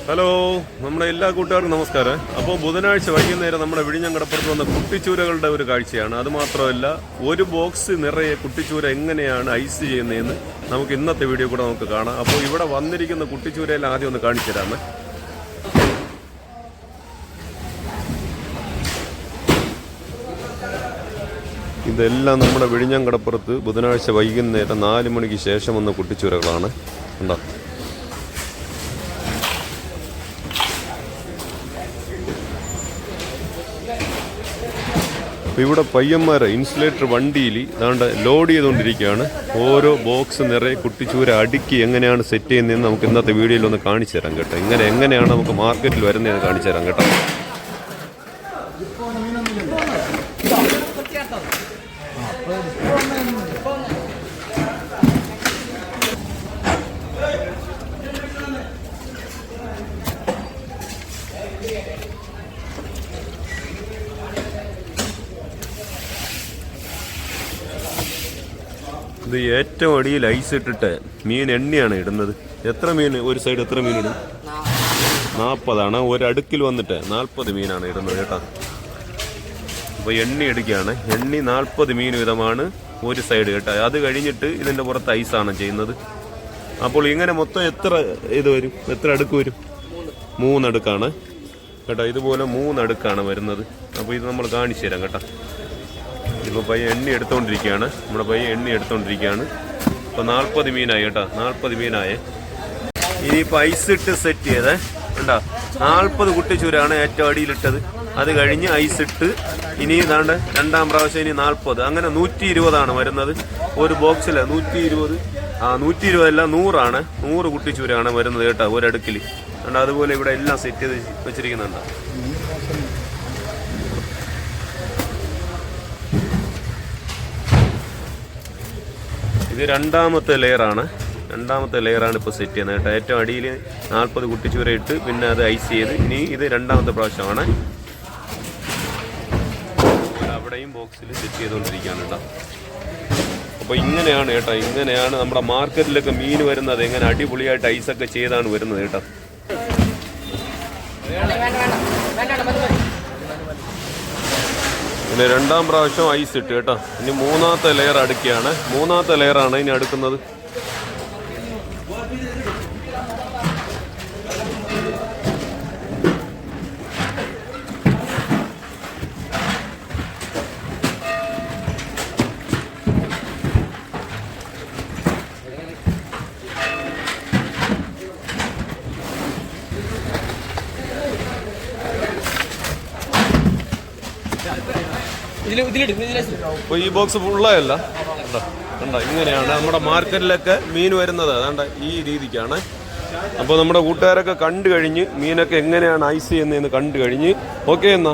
Hello, നമ്മുടെ എല്ലാ കൂട്ടുകാർക്കും നമസ്കാരം. അപ്പോൾ ബുധനാഴ്ച വൈകുന്നേരം നമ്മുടെ വിഴിഞ്ഞം കടപ്പുറത്ത് വന്ന കുട്ടിച്ചൂരകളുടെ ഒരു കാഴ്ചയാണ്. അതുമാത്രമല്ല, ഒരു ബോക്സ് നിറയെ കുട്ടിച്ചൂര എങ്ങനെയാണ് ഐസ് ചെയ്യുന്നതെന്ന് നമുക്ക് ഇന്നത്തെ വീഡിയോ കൂടെ നമുക്ക് കാണാം. അപ്പോൾ ഇവിടെ വന്നിരിക്കുന്ന കുട്ടിച്ചൂരയിൽ ആദ്യം ഒന്ന് കാണിച്ചു തരാമേ. ഇതെല്ലാം നമ്മുടെ വിഴിഞ്ഞം കടപ്പുറത്ത് ബുധനാഴ്ച വൈകുന്നേരം 4 മണിക്ക് ശേഷം വന്ന കുട്ടിച്ചൂരകളാണ്. ഉണ്ടോ? അപ്പോൾ ഇവിടെ പയ്യന്മാരെ ഇൻസുലേറ്റർ വണ്ടിയിൽ ഇതാണ്ട് ലോഡ് ചെയ്തുകൊണ്ടിരിക്കുകയാണ്. ഓരോ ബോക്സ് നിറയെ കുട്ടിച്ചൂര അടുക്കി എങ്ങനെയാണ് സെറ്റ് ചെയ്യുന്നതെന്ന് നമുക്ക് ഇന്നത്തെ വീഡിയോയിൽ ഒന്ന് കാണിച്ചു തരാം കേട്ടോ. എങ്ങനെയാണ് നമുക്ക് മാർക്കറ്റിൽ വരുന്നതെന്ന് കാണിച്ചു തരാം കേട്ടോ. ഇത് ഏറ്റവും അടിയിൽ ഐസ് ഇട്ടിട്ട് മീൻ എണ്ണയാണ് ഇടുന്നത്. എത്ര മീൻ ഒരു സൈഡ് എത്ര മീൻ ഇടും? 40 ഒരടുക്കിൽ വന്നിട്ട് 40 മീനാണ് ഇടുന്നത് കേട്ടോ. അപ്പോൾ എണ്ണി എടുക്കുകയാണ്. എണ്ണി 40 മീൻ വീതമാണ് ഒരു സൈഡ് കേട്ടോ. അത് കഴിഞ്ഞിട്ട് ഇതിൻ്റെ പുറത്ത് ഐസാണ് ചെയ്യുന്നത്. അപ്പോൾ ഇങ്ങനെ മൊത്തം എത്ര ഇത് വരും? എത്ര അടുക്ക് വരും? 3 അടുക്കാണ് കേട്ടോ. ഇതുപോലെ 3 അടുക്കാണ് വരുന്നത്. അപ്പോൾ ഇത് നമ്മൾ കാണിച്ചു തരാം കേട്ടോ. ഇപ്പോൾ പയ്യൻ എണ്ണി എടുത്തുകൊണ്ടിരിക്കുകയാണ്. നമ്മുടെ പയ്യൻ എണ്ണി എടുത്തുകൊണ്ടിരിക്കുകയാണ്. ഇപ്പോൾ 40 മീനായി കേട്ടോ. 40 മീനായേ. ഇനിയിപ്പോൾ ഐസിട്ട് സെറ്റ് ചെയ്തേ ഉണ്ടോ. 40 കുട്ടിച്ചൂരാണ് ഏറ്റവും അടിയിലിട്ടത്. അത് കഴിഞ്ഞ് ഐസിട്ട് ഇനി ഇതാണ്ട് രണ്ടാം പ്രാവശ്യം ഇനി 40. അങ്ങനെ 120 വരുന്നത് ഒരു ബോക്സിൽ. 120 120 അല്ല 100 100 കുട്ടിച്ചൂരാണ് വരുന്നത് കേട്ടോ ഒരടുക്കിൽ. ഉണ്ട് അതുപോലെ ഇവിടെ എല്ലാം സെറ്റ് ചെയ്ത് വെച്ചിരിക്കുന്നുണ്ട്. ഇത് രണ്ടാമത്തെ ലെയറാണ് ഇപ്പോൾ സെറ്റ് ചെയ്യുന്നത് കേട്ടോ. ഏറ്റവും അടിയിൽ 40 കുട്ടിച്ചൂര ഇട്ട് പിന്നെ അത് ഐസ് ചെയ്ത് ഇനി ഇത് രണ്ടാമത്തെ പ്രാവശ്യമാണ്. അവിടെയും ബോക്സിൽ സെറ്റ് ചെയ്തുകൊണ്ടിരിക്കുകയാണ് കേട്ടോ. അപ്പോൾ ഇങ്ങനെയാണ് കേട്ടോ. ഇങ്ങനെയാണ് നമ്മുടെ മാർക്കറ്റിലൊക്കെ മീൻ വരുന്നത്. എങ്ങനെ അടിപൊളിയായിട്ട് ഐസൊക്കെ ചെയ്താണ് വരുന്നത് കേട്ടോ. പിന്നെ രണ്ടാം പ്രാവശ്യം ഐസ് ഇട്ട് കേട്ടോ. ഇനി 3ാമത്തെ ലെയർ അടുക്കുകയാണ്. 3ാമത്തെ ലെയറാണ് ഇനി അടുക്കുന്നത്. അപ്പോൾ ഈ ബോക്സ് ഫുള്ളായല്ല കണ്ടോ. ഇങ്ങനെയാണ് നമ്മുടെ മാർക്കറ്റിലൊക്കെ മീൻ വരുന്നത്. അതാണ്ട് ഈ രീതിക്കാണ്. അപ്പോൾ നമ്മുടെ കൂട്ടുകാരൊക്കെ കണ്ടു കഴിഞ്ഞ് മീനൊക്കെ എങ്ങനെയാണ് ഐസ് ചെയ്യുന്നതെന്ന് കണ്ടു കഴിഞ്ഞ് ഓക്കെ എന്നാ